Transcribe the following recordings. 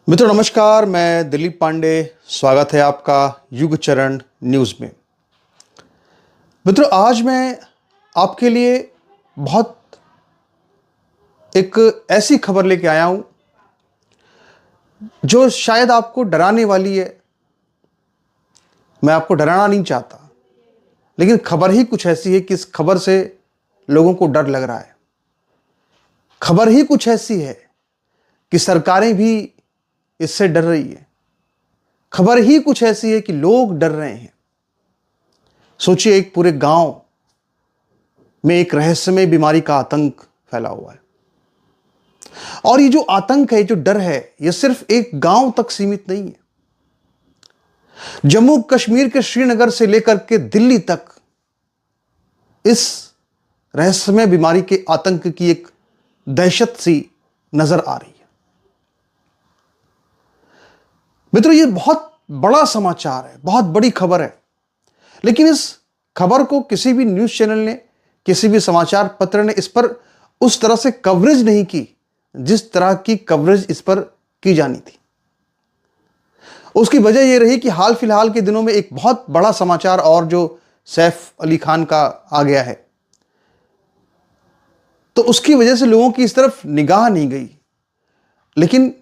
मित्रों नमस्कार, मैं दिलीप पांडे। स्वागत है आपका युगचरण न्यूज़ में। मित्रों, आज मैं आपके लिए बहुत एक ऐसी खबर लेके आया हूं जो शायद आपको डराने वाली है। मैं आपको डराना नहीं चाहता, लेकिन खबर ही कुछ ऐसी है कि इस खबर से लोगों को डर लग रहा है। खबर ही कुछ ऐसी है कि सरकारें भी इससे डर रही है। खबर ही कुछ ऐसी है कि लोग डर रहे हैं। सोचिए, एक पूरे गांव में एक रहस्यमय बीमारी का आतंक फैला हुआ है। और ये जो आतंक है, जो डर है, ये सिर्फ एक गांव तक सीमित नहीं है। जम्मू कश्मीर के श्रीनगर से लेकर के दिल्ली तक इस रहस्यमय बीमारी के आतंक की एक दहशत सी नजर आ रही है। मित्रों, ये बहुत बड़ा समाचार है, बहुत बड़ी खबर है, लेकिन इस खबर को किसी भी न्यूज़ चैनल ने, किसी भी समाचार पत्र ने इस पर उस तरह से कवरेज नहीं की जिस तरह की कवरेज इस पर की जानी थी। उसकी वजह यह रही कि हाल फिलहाल के दिनों में एक बहुत बड़ा समाचार और जो सैफ अली खान का आ गया है, तो उसकी वजह से लोगों की इस तरफ निगाह नहीं गई। लेकिन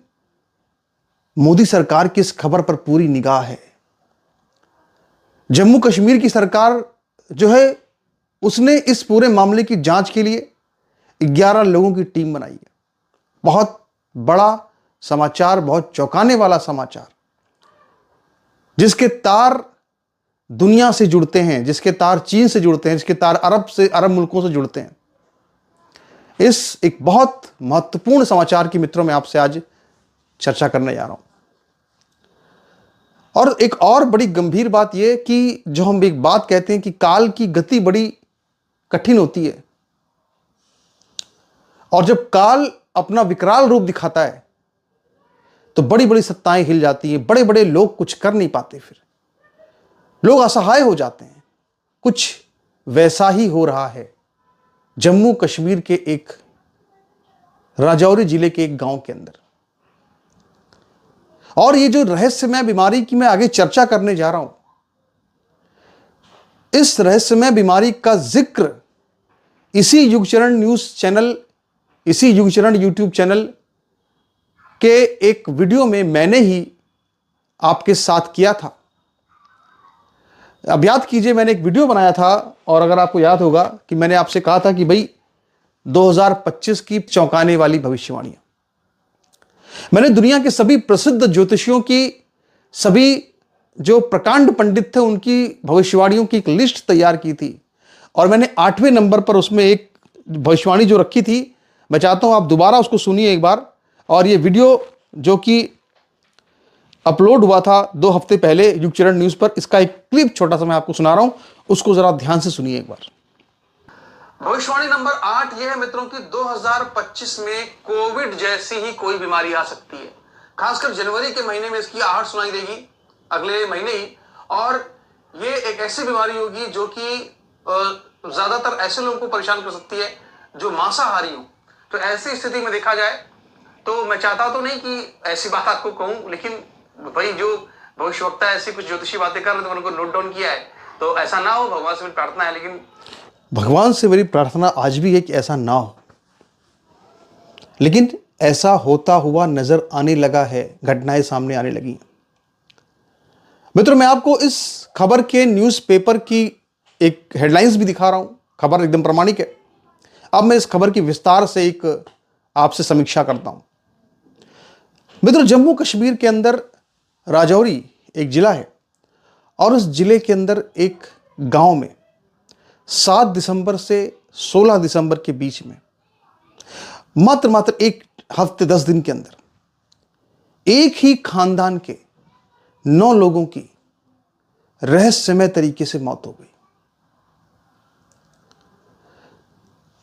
मोदी सरकार की इस खबर पर पूरी निगाह है। जम्मू कश्मीर की सरकार जो है, उसने इस पूरे मामले की जांच के लिए 11 लोगों की टीम बनाई है। बहुत बड़ा समाचार, बहुत चौंकाने वाला समाचार, जिसके तार दुनिया से जुड़ते हैं, जिसके तार चीन से जुड़ते हैं, जिसके तार अरब मुल्कों से जुड़ते हैं। इस एक बहुत महत्वपूर्ण समाचार की मित्रों में आपसे आज चर्चा करने जा रहा हूं। और एक और बड़ी गंभीर बात यह कि जो हम एक बात कहते हैं कि काल की गति बड़ी कठिन होती है, और जब काल अपना विकराल रूप दिखाता है तो बड़ी बड़ी सत्ताएं हिल जाती हैं। बड़े बड़े लोग कुछ कर नहीं पाते, फिर लोग असहाय हो जाते हैं। कुछ वैसा ही हो रहा है जम्मू कश्मीर के एक राजौरी जिले के एक गांव के अंदर। और ये जो रहस्यमय बीमारी की मैं आगे चर्चा करने जा रहा हूं, इस रहस्यमय बीमारी का जिक्र इसी युगचरण न्यूज़ चैनल, इसी युगचरण यूट्यूब चैनल के एक वीडियो में मैंने ही आपके साथ किया था। अब याद कीजिए, मैंने एक वीडियो बनाया था, और अगर आपको याद होगा कि मैंने आपसे कहा था कि भाई 2025 की चौंकाने वाली भविष्यवाणियां। मैंने दुनिया के सभी प्रसिद्ध ज्योतिषियों की, सभी जो प्रकांड पंडित थे, उनकी भविष्यवाणियों की एक लिस्ट तैयार की थी, और मैंने 8वें नंबर पर उसमें एक भविष्यवाणी जो रखी थी। मैं चाहता हूं आप दोबारा उसको सुनिए एक बार। और ये वीडियो जो कि अपलोड हुआ था 2 हफ्ते पहले युगचरण न्यूज़ पर, इसका एक क्लिप छोटा सा मैं आपको सुना रहा हूं, उसको जरा ध्यान से सुनिए एक बार। भविष्यवाणी नंबर 8 यह है मित्रों कि 2025 में कोविड जैसी ही कोई बीमारी आ सकती है। खासकर जनवरी के महीने में इसकी आहट सुनाई देगी, अगले महीने ही। और ये एक ऐसी बीमारी होगी जो कि ज्यादातर ऐसे लोगों को परेशान कर सकती है जो मांसाहारी हो। तो ऐसी स्थिति में देखा जाए तो मैं चाहता तो नहीं कि ऐसी बात आपको कहूं, लेकिन भाई जो भविष्यवक्ता ऐसी कुछ ज्योतिषी बातें कर रहे थे, उनको नोट डाउन किया है। तो ऐसा ना हो, भगवान से मेरी प्रार्थना है। लेकिन भगवान से मेरी प्रार्थना आज भी है कि ऐसा ना हो, लेकिन ऐसा होता हुआ नजर आने लगा है, घटनाएं सामने आने लगी। मित्रों, मैं आपको इस खबर के न्यूज़पेपर की एक हेडलाइंस भी दिखा रहा हूं। खबर एकदम प्रामाणिक है। अब मैं इस खबर की विस्तार से एक आपसे समीक्षा करता हूं। मित्रों, जम्मू कश्मीर के अंदर राजौरी एक जिला है, और उस जिले के अंदर एक गांव में 7 दिसंबर से 16 दिसंबर के बीच में मात्र 1 हफ्ते 10 दिन के अंदर एक ही खानदान के 9 लोगों की रहस्यमय तरीके से मौत हो गई।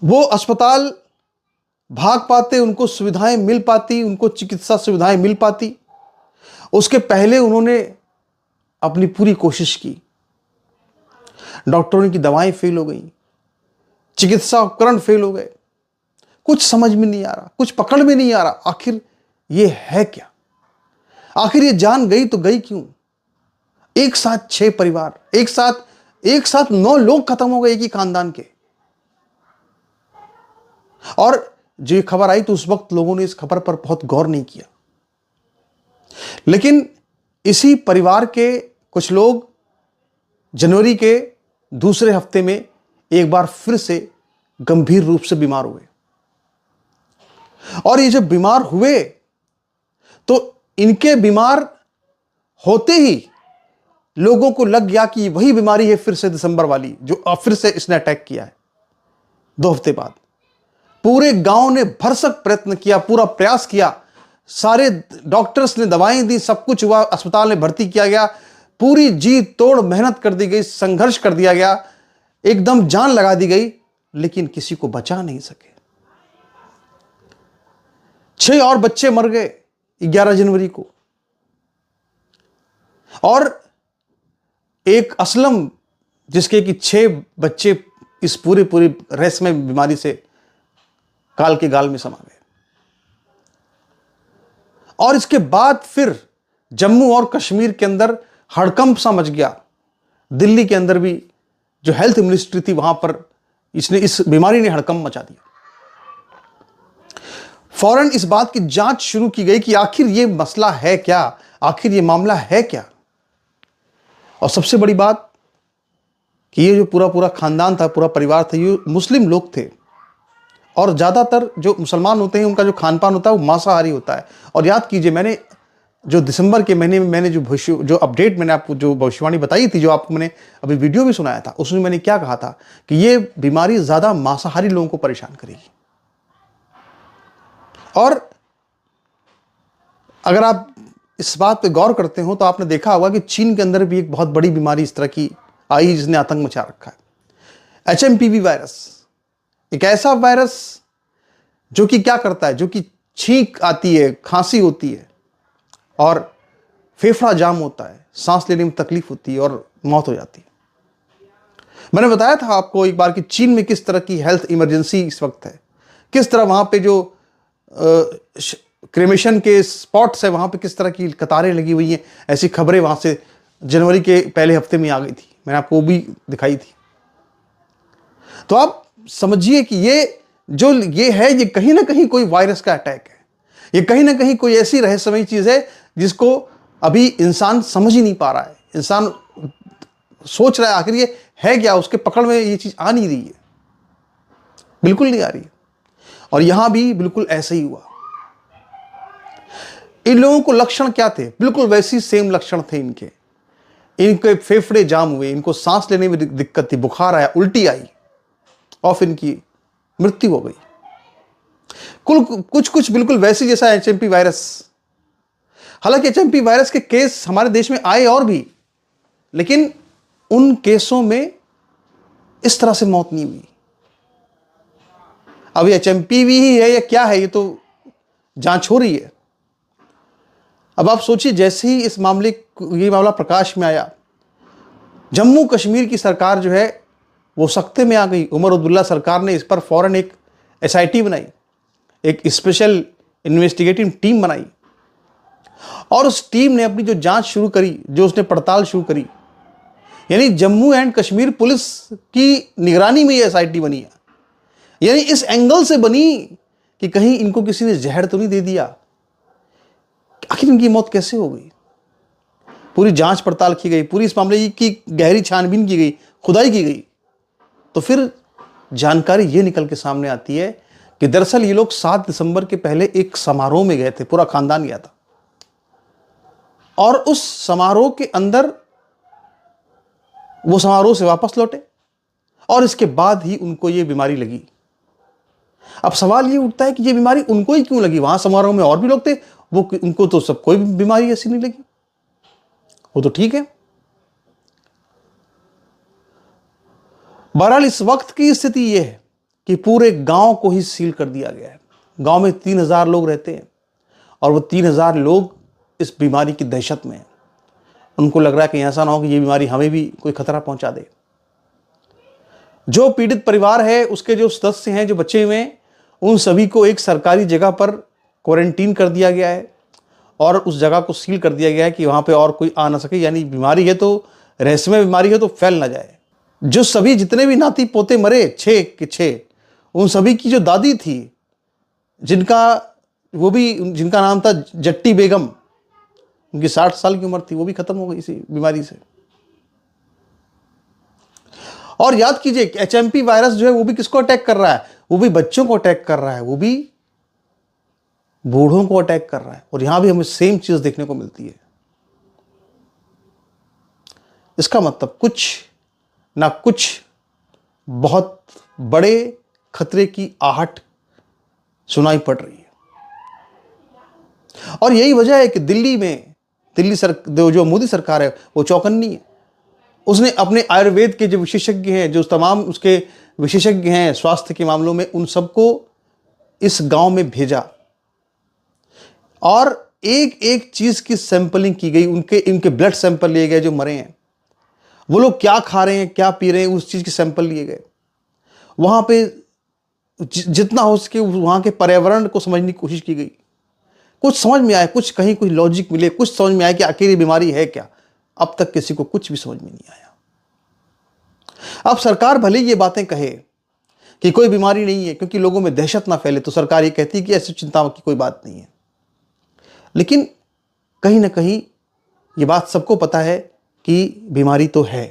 वो अस्पताल भाग पाते, उनको सुविधाएं मिल पाती, उनको चिकित्सा सुविधाएं मिल पाती, उसके पहले उन्होंने अपनी पूरी कोशिश की। डॉक्टरों की दवाएं फेल हो गई, चिकित्सा उपकरण फेल हो गए। कुछ समझ में नहीं आ रहा, कुछ पकड़ में नहीं आ रहा, आखिर ये है क्या। आखिर ये जान गई तो गई क्यों? एक साथ 6 परिवार, एक साथ 9 लोग खत्म हो गए एक ही खानदान के। और जो ये खबर आई तो उस वक्त लोगों ने इस खबर पर बहुत गौर नहीं किया, लेकिन इसी परिवार के कुछ लोग जनवरी के दूसरे हफ्ते में एक बार फिर से गंभीर रूप से बीमार हुए। और ये जब बीमार हुए तो इनके बीमार होते ही लोगों को लग गया कि वही बीमारी है फिर से दिसंबर वाली, जो फिर से इसने अटैक किया है 2 हफ्ते बाद। पूरे गांव ने भरसक प्रयत्न किया, पूरा प्रयास किया, सारे डॉक्टर्स ने दवाएं दी, सब कुछ हुआ, अस्पताल में भर्ती किया गया, पूरी जी तोड़ मेहनत कर दी गई, संघर्ष कर दिया गया, एकदम जान लगा दी गई, लेकिन किसी को बचा नहीं सके। 6 और बच्चे मर गए 11 जनवरी को। और एक असलम, जिसके कि 6 बच्चे इस पूरी रहस्यमय बीमारी से काल के गाल में समा गए। और इसके बाद फिर जम्मू और कश्मीर के अंदर हड़कंप सा मच गया। दिल्ली के अंदर भी जो हेल्थ मिनिस्ट्री थी, वहां पर इस बीमारी ने हड़कंप मचा दिया। फौरन इस बात की जांच शुरू की गई कि आखिर ये मसला है क्या, आखिर ये मामला है क्या। और सबसे बड़ी बात कि ये जो पूरा खानदान था, पूरा परिवार था, ये मुस्लिम लोग थे। और ज़्यादातर जो मुसलमान होते हैं उनका जो खान पान होता है वो मांसाहारी होता है। और याद कीजिए, मैंने जो दिसंबर के महीने में मैंने जो अपडेट मैंने आपको जो भविष्यवाणी बताई थी, जो आपको मैंने अभी वीडियो भी सुनाया था, उसमें मैंने क्या कहा था कि ये बीमारी ज़्यादा मांसाहारी लोगों को परेशान करेगी। और अगर आप इस बात पे गौर करते हो तो आपने देखा होगा कि चीन के अंदर भी एक बहुत बड़ी बीमारी इस तरह की आई जिसने आतंक मचा रखा है। HMPV वायरस, एक ऐसा वायरस जो कि क्या करता है, जो कि छींक आती है, खांसी होती है और फेफड़ा जाम होता है, सांस लेने में तकलीफ होती है और मौत हो जाती है। मैंने बताया था आपको एक बार कि चीन में किस तरह की हेल्थ इमरजेंसी इस वक्त है, किस तरह वहां पे जो क्रेमेशन के स्पॉट्स है वहां पे किस तरह की कतारें लगी हुई हैं। ऐसी खबरें वहां से जनवरी के पहले हफ्ते में आ गई थी, मैंने आपको वो भी दिखाई थी। तो आप समझिए कि ये है, ये कहीं ना कहीं कोई वायरस का अटैक है, ये कहीं ना कहीं कोई ऐसी रहस्यमयी चीज है जिसको अभी इंसान समझ ही नहीं पा रहा है। इंसान सोच रहा है आखिर ये है क्या, उसके पकड़ में ये चीज आ नहीं रही है, बिल्कुल नहीं आ रही है। और यहां भी बिल्कुल ऐसा ही हुआ। इन लोगों को लक्षण क्या थे, बिल्कुल वैसी सेम लक्षण थे इनके फेफड़े जाम हुए, इनको सांस लेने में दिक्कत थी, बुखार आया, उल्टी आई और फिर इनकी मृत्यु हो गई। कुछ बिल्कुल वैसी जैसा HMP वायरस। हालांकि HMP वायरस के केस हमारे देश में आए और भी, लेकिन उन केसों में इस तरह से मौत नहीं हुई। अब HMPV ही है या क्या है, ये तो जांच हो रही है। अब आप सोचिए, जैसे ही ये मामला प्रकाश में आया, जम्मू कश्मीर की सरकार जो है वो सख्ते में आ गई। उमर अब्दुल्ला सरकार ने इस पर फौरन एक SIT बनाई, एक स्पेशल इन्वेस्टिगेटिव टीम बनाई और उस टीम ने अपनी जो जांच शुरू करी, जो उसने पड़ताल शुरू करी, यानी जम्मू एंड कश्मीर पुलिस की निगरानी में ये SIT बनी है। यानी इस एंगल से बनी कि कहीं इनको किसी ने जहर तो नहीं दे दिया, आखिर इनकी मौत कैसे हो गई। पूरी जांच पड़ताल की गई, पूरी इस मामले की गहरी छानबीन की गई, खुदाई की गई, तो फिर जानकारी ये निकल के सामने आती है कि दरअसल ये लोग 7 दिसंबर के पहले एक समारोह में गए थे, पूरा खानदान गया था। और उस समारोह के अंदर वो समारोह से वापस लौटे और इसके बाद ही उनको ये बीमारी लगी। अब सवाल ये उठता है कि ये बीमारी उनको ही क्यों लगी, वहां समारोह में और भी लोग थे, उनको तो सब कोई बीमारी ऐसी नहीं लगी, वो तो ठीक है। बहरहाल इस वक्त की स्थिति यह है कि पूरे गांव को ही सील कर दिया गया है। गांव में 3000 लोग रहते हैं और वो 3000 लोग इस बीमारी की दहशत में हैं। उनको लग रहा है कि ऐसा ना हो कि ये बीमारी हमें भी कोई खतरा पहुंचा दे। जो पीड़ित परिवार है, उसके जो सदस्य हैं, जो बचे हुए हैं, उन सभी को एक सरकारी जगह पर क्वारंटीन कर दिया गया है। और उस जगह को सील कर दिया गया है कि वहां पे और कोई आ ना सके, यानी बीमारी है तो रहस्यमय बीमारी है तो फैल ना जाए। जो सभी जितने भी नाती पोते मरे 6 के 6, उन सभी की जो दादी थी, जिनका नाम था जट्टी बेगम, उनकी 60 साल की उम्र थी, वो भी खत्म हो गई इसी बीमारी से। और याद कीजिए HMP वायरस जो है वो भी किसको अटैक कर रहा है? वो भी बच्चों को अटैक कर रहा है, वो भी बूढ़ों को अटैक कर रहा है। और यहां भी हमें सेम चीज देखने को मिलती है। इसका मतलब कुछ ना कुछ बहुत बड़े खतरे की आहट सुनाई पड़ रही है। और यही वजह है कि जो मोदी सरकार है वो चौकन्नी है। उसने अपने आयुर्वेद के जो विशेषज्ञ हैं, जो तमाम उसके विशेषज्ञ हैं स्वास्थ्य के मामलों में, उन सबको इस गांव में भेजा और एक एक चीज की सैंपलिंग की गई। इनके ब्लड सैंपल लिए गए जो मरे हैं, वो लोग क्या खा रहे हैं, क्या पी रहे हैं, उस चीज के सैंपल लिए गए। वहां पे जितना हो सके वहां के पर्यावरण को समझने की कोशिश की गई। कुछ समझ में आया, कुछ कहीं कुछ लॉजिक मिले, कुछ समझ में आया कि आखिर ये बीमारी है क्या। अब तक किसी को कुछ भी समझ में नहीं आया। अब सरकार भले ये बातें कहे कि कोई बीमारी नहीं है, क्योंकि लोगों में दहशत ना फैले, तो सरकार ये कहती है कि ऐसी चिंता की कोई बात नहीं है। लेकिन कहीं ना कहीं ये बात सबको पता है कि बीमारी तो है,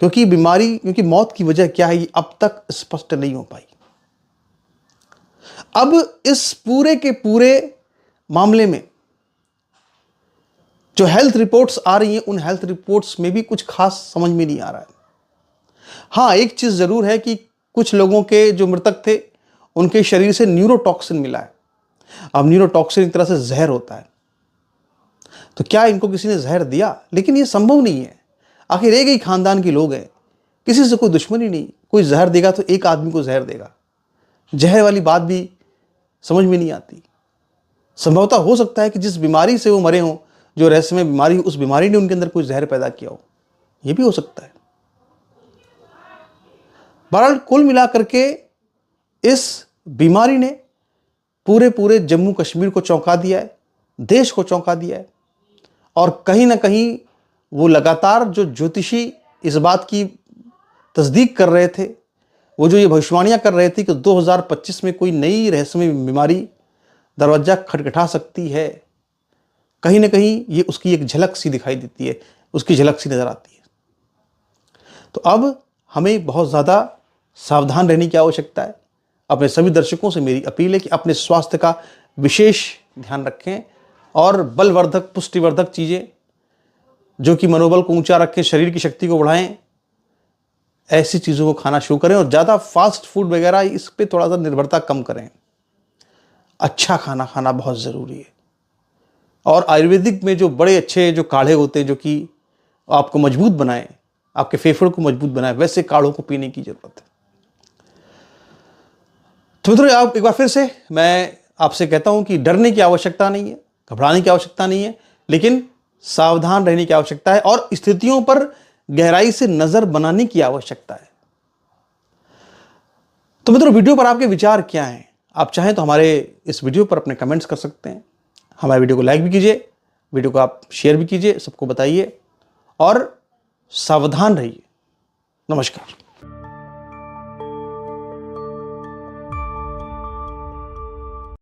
क्योंकि मौत की वजह क्या है ये अब तक स्पष्ट नहीं हो पाई। अब इस पूरे के पूरे मामले में जो हेल्थ रिपोर्ट्स आ रही हैं, उन हेल्थ रिपोर्ट्स में भी कुछ खास समझ में नहीं आ रहा है। हाँ, एक चीज जरूर है कि कुछ लोगों के जो मृतक थे उनके शरीर से न्यूरोटॉक्सिन मिला है। अब न्यूरोटॉक्सिन एक तरह से जहर होता है, तो क्या इनको किसी ने जहर दिया? लेकिन ये संभव नहीं है। आखिर एक ही खानदान के लोग हैं, किसी से कोई दुश्मनी नहीं। कोई जहर देगा तो एक आदमी को जहर देगा। जहर वाली बात भी समझ में नहीं आती। संभवतः हो सकता है कि जिस बीमारी से वो मरे हों, जो रहस्यमय बीमारी, उस बीमारी ने उनके अंदर कोई जहर पैदा किया हो, यह भी हो सकता है। बहरहाल कुल मिलाकर के इस बीमारी ने पूरे जम्मू कश्मीर को चौंका दिया है, देश को चौंका दिया है। और कहीं ना कहीं वो लगातार जो ज्योतिषी इस बात की तस्दीक कर रहे थे, वो जो ये भविष्यवाणियां कर रहे थे कि 2025 में कोई नई रहस्यमय बीमारी दरवाजा खटखटा सकती है, कहीं ना कहीं ये उसकी एक झलक सी दिखाई देती है, उसकी झलक सी नजर आती है। तो अब हमें बहुत ज़्यादा सावधान रहने की आवश्यकता है। अपने सभी दर्शकों से मेरी अपील है कि अपने स्वास्थ्य का विशेष ध्यान रखें और बलवर्धक, पुष्टिवर्धक चीज़ें जो कि मनोबल को ऊंचा रखें, शरीर की शक्ति को बढ़ाएं, ऐसी चीज़ों को खाना शुरू करें। और ज़्यादा फास्ट फूड वगैरह इस पर थोड़ा सा निर्भरता कम करें। अच्छा खाना खाना बहुत ज़रूरी है। और आयुर्वेदिक में जो बड़े अच्छे जो काढ़े होते हैं जो कि आपको मजबूत बनाएं, आपके फेफड़ों को मजबूत बनाएं, वैसे काढ़ों को पीने की जरूरत है। तो मित्रों, आप एक बार फिर से मैं आपसे कहता हूं कि डरने की आवश्यकता नहीं है, घबराने की आवश्यकता नहीं है, लेकिन सावधान रहने की आवश्यकता है और स्थितियों पर गहराई से नजर बनाने की आवश्यकता है। तो मित्रों, वीडियो पर आपके विचार क्या हैं? आप चाहें तो हमारे इस वीडियो पर अपने कमेंट्स कर सकते हैं। हमारे वीडियो को लाइक भी कीजिए, वीडियो को आप शेयर भी कीजिए, सबको बताइए और सावधान रहिए। नमस्कार।